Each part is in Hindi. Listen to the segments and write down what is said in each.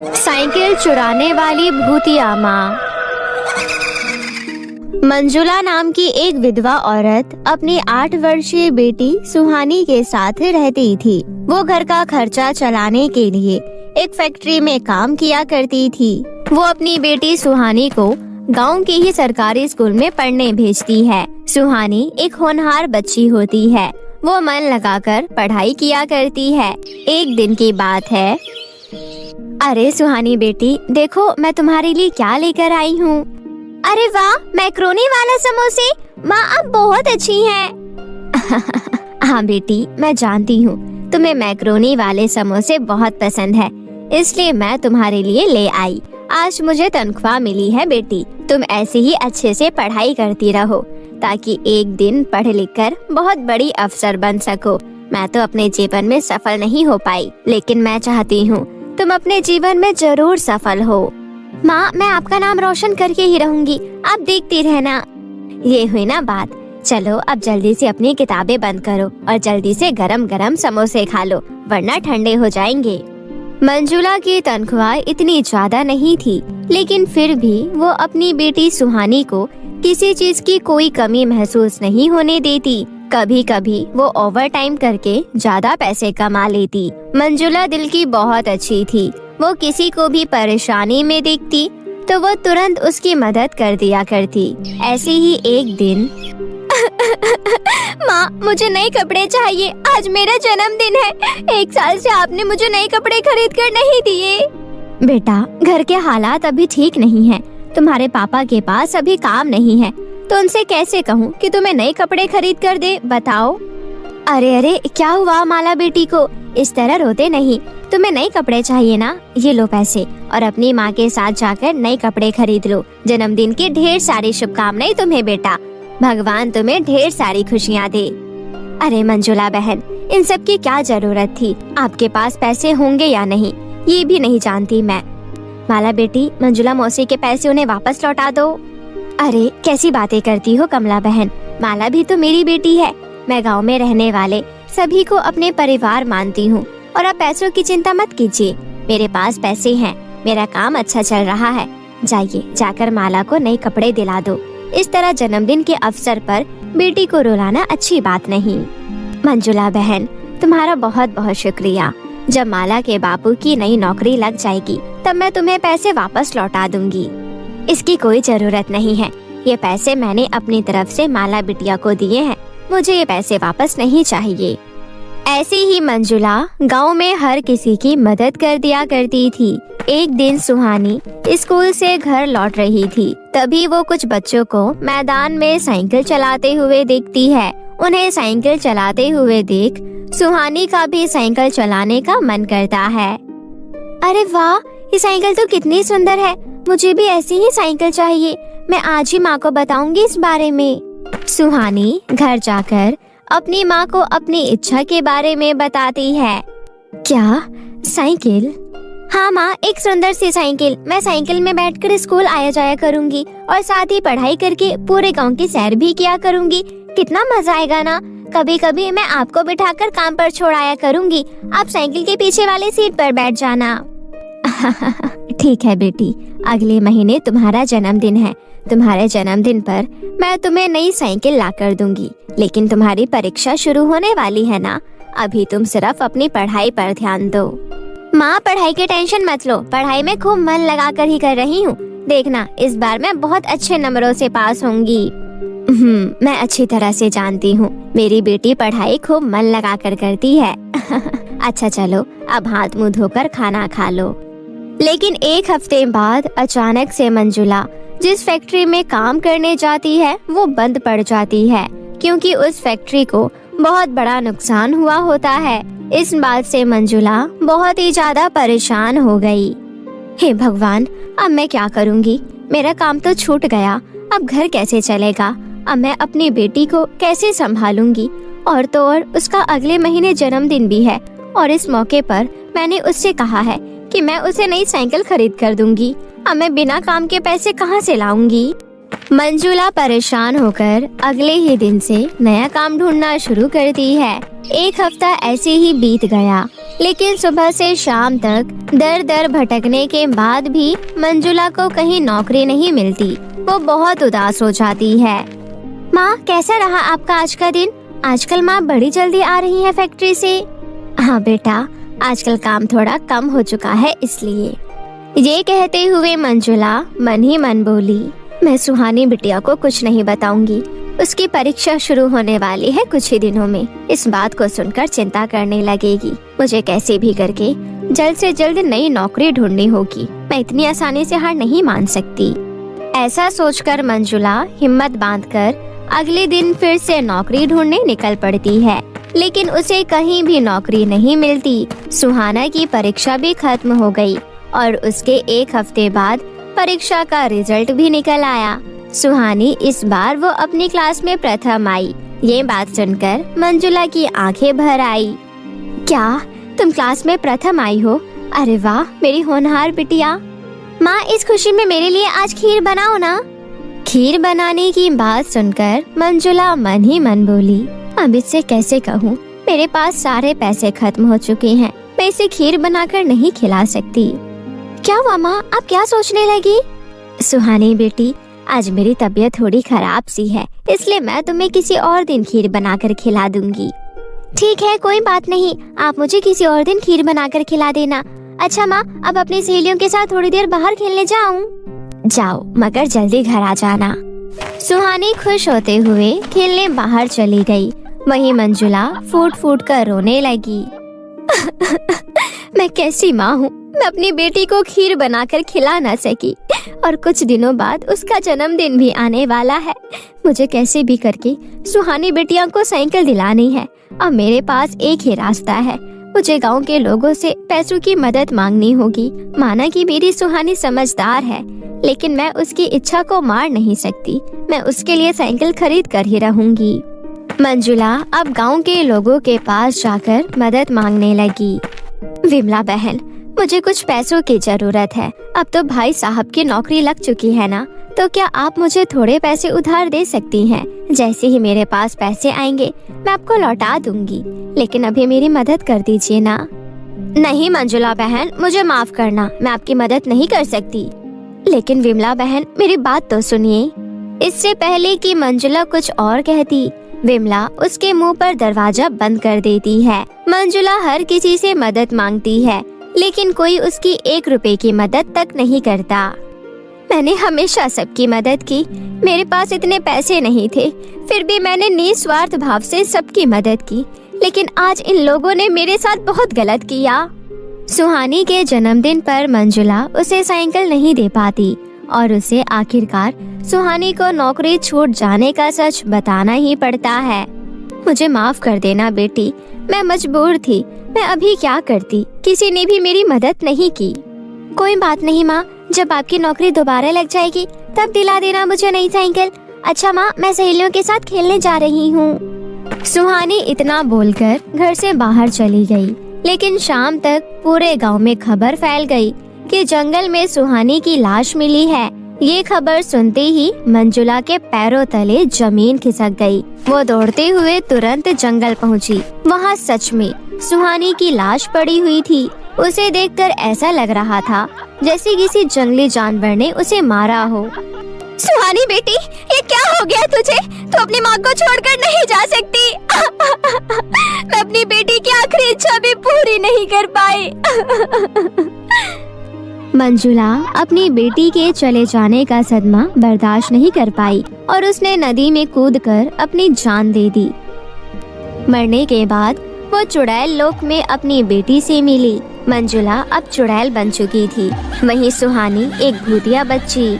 साइकिल चुराने वाली भूतिया माँ। मंजुला नाम की एक विधवा औरत अपनी 8 वर्षीय बेटी सुहानी के साथ रहती थी। वो घर का खर्चा चलाने के लिए एक फैक्ट्री में काम किया करती थी। वो अपनी बेटी सुहानी को गांव के ही सरकारी स्कूल में पढ़ने भेजती है। सुहानी एक होनहार बच्ची होती है। वो मन लगाकर पढ़ाई किया करती है। एक दिन की बात है। अरे सुहानी बेटी, देखो मैं तुम्हारे लिए क्या लेकर आई हूँ। अरे वाह, मैक्रोनी वाला समोसे। माँ आप बहुत अच्छी हैं। हाँ बेटी, मैं जानती हूँ तुम्हें मैक्रोनी वाले समोसे बहुत पसंद है, इसलिए मैं तुम्हारे लिए ले आई। आज मुझे तनख्वाह मिली है बेटी। तुम ऐसे ही अच्छे से पढ़ाई करती रहो ताकि एक दिन पढ़ लिख कर बहुत बड़ी अफसर बन सको। मैं तो अपने जीवन में सफल नहीं हो पाई, लेकिन मैं चाहती हूँ तुम अपने जीवन में जरूर सफल हो। माँ, मैं आपका नाम रोशन करके ही रहूंगी, आप देखती रहना। ये हुई ना बात। चलो अब जल्दी से अपनी किताबें बंद करो और जल्दी से गरम गरम समोसे खा लो, वरना ठंडे हो जाएंगे। मंजुला की तनख्वाह इतनी ज्यादा नहीं थी, लेकिन फिर भी वो अपनी बेटी सुहानी को किसी चीज की कोई कमी महसूस नहीं होने देती। कभी कभी वो ओवर टाइम करके ज्यादा पैसे कमा लेती। मंजुला दिल की बहुत अच्छी थी। वो किसी को भी परेशानी में देखती तो वो तुरंत उसकी मदद कर दिया करती। ऐसे ही एक दिन माँ, मुझे नए कपड़े चाहिए, आज मेरा जन्मदिन है। 1 साल से आपने मुझे नए कपड़े खरीद कर नहीं दिए। बेटा, घर के हालात अभी ठीक नहीं हैं। तुम्हारे पापा के पास अभी काम नहीं है, तो उनसे कैसे कहूँ कि तुम्हें नए कपड़े खरीद कर दे, बताओ। अरे अरे, क्या हुआ माला बेटी को? इस तरह रोते नहीं। तुम्हें नए कपड़े चाहिए ना, ये लो पैसे और अपनी माँ के साथ जाकर नए कपड़े खरीद लो। जन्मदिन की ढेर सारी शुभकामनाएं तुम्हें बेटा। भगवान तुम्हें ढेर सारी खुशियाँ दे। अरे मंजुला बहन, इन सब की क्या जरूरत थी? आपके पास पैसे होंगे या नहीं, ये भी नहीं जानती मैं। माला बेटी, मंजुला मौसी के पैसे उन्हें वापस लौटा दो। अरे कैसी बातें करती हो कमला बहन, माला भी तो मेरी बेटी है। मैं गांव में रहने वाले सभी को अपने परिवार मानती हूँ और आप पैसों की चिंता मत कीजिए। मेरे पास पैसे हैं, मेरा काम अच्छा चल रहा है। जाइए, जाकर माला को नए कपड़े दिला दो। इस तरह जन्मदिन के अवसर पर बेटी को रुलाना अच्छी बात नहीं। मंजुला बहन, तुम्हारा बहुत बहुत शुक्रिया। जब माला के बापू की नई नौकरी लग जाएगी तब मैं तुम्हें पैसे वापस लौटा दूंगी। इसकी कोई जरूरत नहीं है, ये पैसे मैंने अपनी तरफ से माला बिटिया को दिए हैं, मुझे ये पैसे वापस नहीं चाहिए। ऐसे ही मंजुला गांव में हर किसी की मदद कर दिया करती थी। एक दिन सुहानी स्कूल से घर लौट रही थी, तभी वो कुछ बच्चों को मैदान में साइकिल चलाते हुए देखती है। उन्हें साइकिल चलाते हुए देख सुहानी का भी साइकिल चलाने का मन करता है। अरे वाह, ये साइकिल तो कितनी सुंदर है, मुझे भी ऐसी ही साइकिल चाहिए। मैं आज ही माँ को बताऊंगी इस बारे में। सुहानी घर जाकर अपनी माँ को अपनी इच्छा के बारे में बताती है। क्या साइकिल? हाँ माँ, एक सुंदर सी साइकिल। मैं साइकिल में बैठकर स्कूल आया जाया करूँगी और साथ ही पढ़ाई करके पूरे गांव की सैर भी किया करूँगी। कितना मजा आएगा ना। कभी कभी मैं आपको बिठाकर काम पर छोड़ाया करूँगी, आप साइकिल के पीछे वाले सीट पर बैठ जाना। ठीक है बेटी, अगले महीने तुम्हारा जन्मदिन है। तुम्हारे जन्मदिन पर मैं तुम्हें नई साइकिल ला कर दूंगी, लेकिन तुम्हारी परीक्षा शुरू होने वाली है ना, अभी तुम सिर्फ अपनी पढ़ाई पर ध्यान दो। माँ, पढ़ाई की टेंशन मत लो, पढ़ाई में खूब मन लगा कर ही कर रही हूँ। देखना, इस बार मैं बहुत अच्छे नंबरों से पास होंगी। मैं अच्छी तरह से जानती हूँ, मेरी बेटी पढ़ाई खूब मन लगा कर करती है। अच्छा चलो, अब हाथ मुंह धोकर खाना खा लो। लेकिन एक हफ्ते बाद अचानक से मंजुला जिस फैक्ट्री में काम करने जाती है वो बंद पड़ जाती है, क्योंकि उस फैक्ट्री को बहुत बड़ा नुकसान हुआ होता है। इस बात से मंजुला बहुत ही ज्यादा परेशान हो गई। हे भगवान, अब मैं क्या करूँगी? मेरा काम तो छूट गया, अब घर कैसे चलेगा? अब मैं अपनी बेटी को कैसे संभालूंगी? और तो और उसका अगले महीने जन्मदिन भी है, और इस मौके पर मैंने उससे कहा है कि मैं उसे नई साइकिल खरीद कर दूंगी। अब मैं बिना काम के पैसे कहाँ से लाऊंगी? मंजुला परेशान होकर अगले ही दिन से नया काम ढूंढना शुरू करती है। एक हफ्ता ऐसे ही बीत गया, लेकिन सुबह से शाम तक दर दर भटकने के बाद भी मंजुला को कहीं नौकरी नहीं मिलती। वो बहुत उदास हो जाती है। माँ, कैसा रहा आपका आज का दिन? आजकल माँ बड़ी जल्दी आ रही है फैक्ट्री से। हाँ बेटा, आजकल काम थोड़ा कम हो चुका है इसलिए। ये कहते हुए मंजुला मन ही मन बोली, मैं सुहानी बिटिया को कुछ नहीं बताऊंगी। उसकी परीक्षा शुरू होने वाली है कुछ ही दिनों में। इस बात को सुनकर चिंता करने लगेगी। मुझे कैसे भी करके जल्द से जल्द नई नौकरी ढूंढनी होगी। मैं इतनी आसानी से हार नहीं मान सकती। ऐसा सोचकर मंजुला हिम्मत बांधकर अगले दिन फिर से नौकरी ढूंढने निकल पड़ती है, लेकिन उसे कहीं भी नौकरी नहीं मिलती। सुहाना की परीक्षा भी खत्म हो गई और उसके एक हफ्ते बाद परीक्षा का रिजल्ट भी निकल आया। सुहानी इस बार वो अपनी क्लास में प्रथम आई। ये बात सुनकर मंजुला की आंखें भर आई। क्या तुम क्लास में प्रथम आई हो? अरे वाह मेरी होनहार बिटिया। माँ, इस खुशी में मेरे लिए आज खीर बनाओ ना। खीर बनाने की बात सुनकर मंजुला मन ही मन बोली, अब इससे कैसे कहूँ, मेरे पास सारे पैसे खत्म हो चुके हैं। मैं इसे खीर बनाकर नहीं खिला सकती। क्या हुआ माँ, आप क्या सोचने लगी? सुहानी बेटी, आज मेरी तबीयत थोड़ी खराब सी है, इसलिए मैं तुम्हें किसी और दिन खीर बनाकर खिला दूंगी। ठीक है, कोई बात नहीं, आप मुझे किसी और दिन खीर बनाकर खिला देना। अच्छा माँ, अब अपनी सहेलियों के साथ थोड़ी देर बाहर खेलने जाऊँ? जाओ, मगर जल्दी घर आ जाना। सुहानी खुश होते हुए खेलने बाहर चली गई। वहीं मंजुला फूट फूट कर रोने लगी। मैं कैसी माँ हूँ, मैं अपनी बेटी को खीर बनाकर खिला ना सकी और कुछ दिनों बाद उसका जन्मदिन भी आने वाला है। मुझे कैसे भी करके सुहानी बेटियों को साइकिल दिलानी है। अब मेरे पास एक ही रास्ता है, मुझे गांव के लोगों से पैसों की मदद मांगनी होगी। माना कि मेरी सुहानी समझदार है, लेकिन मैं उसकी इच्छा को मार नहीं सकती। मैं उसके लिए साइकिल खरीद कर ही रहूंगी। मंजुला अब गांव के लोगों के पास जाकर मदद मांगने लगी। विमला बहन, मुझे कुछ पैसों की जरूरत है। अब तो भाई साहब की नौकरी लग चुकी है ना, तो क्या आप मुझे थोड़े पैसे उधार दे सकती हैं? जैसे ही मेरे पास पैसे आएंगे मैं आपको लौटा दूंगी, लेकिन अभी मेरी मदद कर दीजिए ना। नहीं मंजुला बहन, मुझे माफ करना, मैं आपकी मदद नहीं कर सकती। लेकिन विमला बहन, मेरी बात तो सुनिए। इससे पहले कि मंजुला कुछ और कहती, विमला उसके मुंह पर दरवाजा बंद कर देती है। मंजुला हर किसी से मदद मांगती है, लेकिन कोई उसकी 1 रुपए की मदद तक नहीं करता। मैंने हमेशा सबकी मदद की, मेरे पास इतने पैसे नहीं थे, फिर भी मैंने निस्वार्थ भाव से सबकी मदद की, लेकिन आज इन लोगों ने मेरे साथ बहुत गलत किया। सुहानी के जन्मदिन पर मंजुला उसे साइकिल नहीं दे पाती और उसे आखिरकार सुहानी को नौकरी छूट जाने का सच बताना ही पड़ता है। मुझे माफ कर देना बेटी, मैं मजबूर थी, मैं अभी क्या करती, किसी ने भी मेरी मदद नहीं की। कोई बात नहीं माँ, जब आपकी नौकरी दोबारा लग जाएगी तब दिला देना मुझे नई साइकिल। अच्छा माँ, मैं सहेलियों के साथ खेलने जा रही हूँ। सुहानी इतना बोलकर घर से बाहर चली गई, लेकिन शाम तक पूरे गांव में खबर फैल गई कि जंगल में सुहानी की लाश मिली है। ये खबर सुनते ही मंजुला के पैरों तले जमीन खिसक गई। वो दौड़ते हुए तुरंत जंगल पहुंची। वहाँ सच में सुहानी की लाश पड़ी हुई थी। उसे देखकर ऐसा लग रहा था जैसे किसी जंगली जानवर ने उसे मारा हो। सुहानी बेटी, ये क्या हो गया तुझे? तू अपनी माँ को छोड़कर नहीं जा सकती। मैं अपनी बेटी की आखिरी इच्छा भी पूरी नहीं कर पाई। मंजुला अपनी बेटी के चले जाने का सदमा बर्दाश्त नहीं कर पाई और उसने नदी में कूदकर अपनी जान दे दी। मरने के बाद वो चुड़ैल लोक में अपनी बेटी से मिली। मंजुला अब चुड़ैल बन चुकी थी। वहीं सुहानी एक भूतिया बच्ची।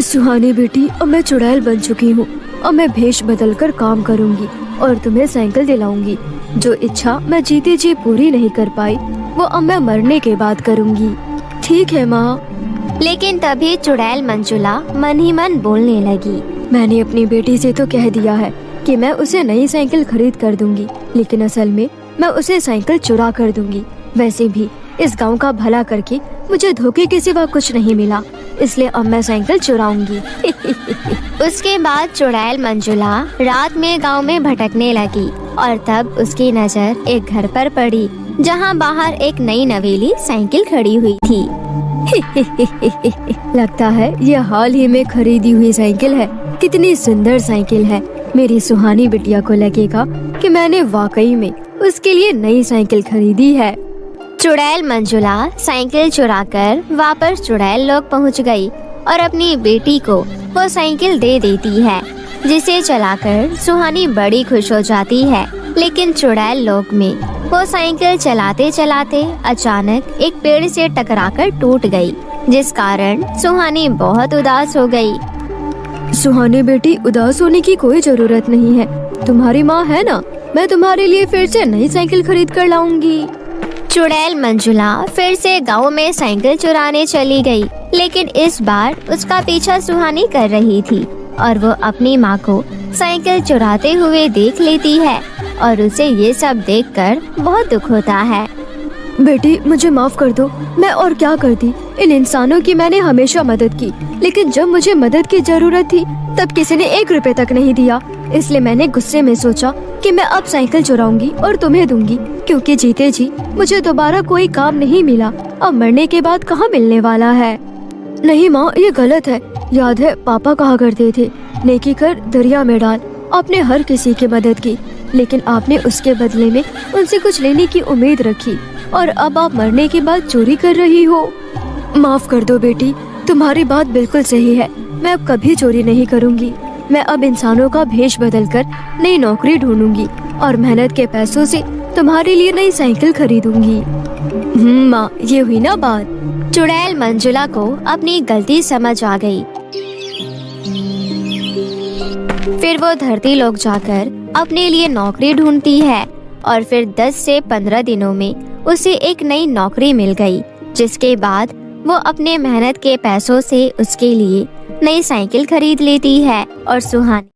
सुहानी बेटी, अब मैं चुड़ैल बन चुकी हूँ। अब मैं भेष बदल कर काम करूँगी और तुम्हें साइकिल दिलाऊंगी। जो इच्छा मैं जीते जी पूरी नहीं कर पाई, वो अब मैं मरने के बाद करूँगी। ठीक है माँ। लेकिन तभी चुड़ैल मंजुला मन ही मन बोलने लगी। मैंने अपनी बेटी से तो कह दिया है कि मैं उसे नई साइकिल खरीद कर दूंगी, लेकिन असल में मैं उसे साइकिल चुरा कर दूंगी। वैसे भी इस गांव का भला करके मुझे धोखे के सिवा कुछ नहीं मिला, इसलिए अब मैं साइकिल चुराऊंगी। उसके बाद चुड़ैल मंजुला रात में गांव में भटकने लगी और तब उसकी नजर एक घर पर पड़ी जहां बाहर एक नई नवेली साइकिल खड़ी हुई थी। लगता है ये हाल ही में खरीदी हुई साइकिल है। कितनी सुंदर साइकिल है। मेरी सुहानी बिटिया को लगेगा कि मैंने वाकई में उसके लिए नई साइकिल खरीदी है। चुड़ैल मंजुला साइकिल चुराकर वापस चुड़ैल लोग पहुंच गई और अपनी बेटी को वो साइकिल दे देती है, जिसे चलाकर सुहानी बड़ी खुश हो जाती है। लेकिन चुड़ैल लोग में वो साइकिल चलाते चलाते अचानक एक पेड़ से टकराकर टूट गई, जिस कारण सुहानी बहुत उदास हो गई। सुहानी बेटी, उदास होने की कोई जरूरत नहीं है। तुम्हारी माँ है ना, मैं तुम्हारे लिए फिर से नई साइकिल खरीद कर लाऊंगी। चुड़ैल मंजुला फिर से गांव में साइकिल चुराने चली गई, लेकिन इस बार उसका पीछा सुहानी कर रही थी और वो अपनी माँ को साइकिल चुराते हुए देख लेती है और उसे ये सब देखकर बहुत दुख होता है। बेटी, मुझे माफ कर दो। मैं और क्या करती। इन इंसानों की मैंने हमेशा मदद की, लेकिन जब मुझे मदद की जरूरत थी तब किसी ने 1 रुपए तक नहीं दिया। इसलिए मैंने गुस्से में सोचा कि मैं अब साइकिल चुराऊंगी और तुम्हें दूंगी, क्योंकि जीते जी मुझे दोबारा कोई काम नहीं मिला। अब मरने के बाद कहाँ मिलने वाला है। नहीं माँ, ये गलत है। याद है पापा कहा करते थे, नेकी कर दरिया में डाल। आपने हर किसी की मदद की, लेकिन आपने उसके बदले में उनसे कुछ लेने की उम्मीद रखी और अब आप मरने के बाद चोरी कर रही हो। माफ कर दो बेटी, तुम्हारी बात बिल्कुल सही है। मैं अब कभी चोरी नहीं करूंगी। मैं अब इंसानों का भेष बदलकर नई नौकरी ढूंढूंगी और मेहनत के पैसों से तुम्हारे लिए नई साइकिल खरीदूंगी। माँ, ये हुई ना बात। चुड़ैल मंजुला को अपनी गलती समझ आ गई। फिर वो धरती लोक जाकर अपने लिए नौकरी ढूंढती है और फिर 10 से 15 दिनों में उसे एक नई नौकरी मिल गई, जिसके बाद वो अपने मेहनत के पैसों से उसके लिए नई साइकिल खरीद लेती है और सुहानी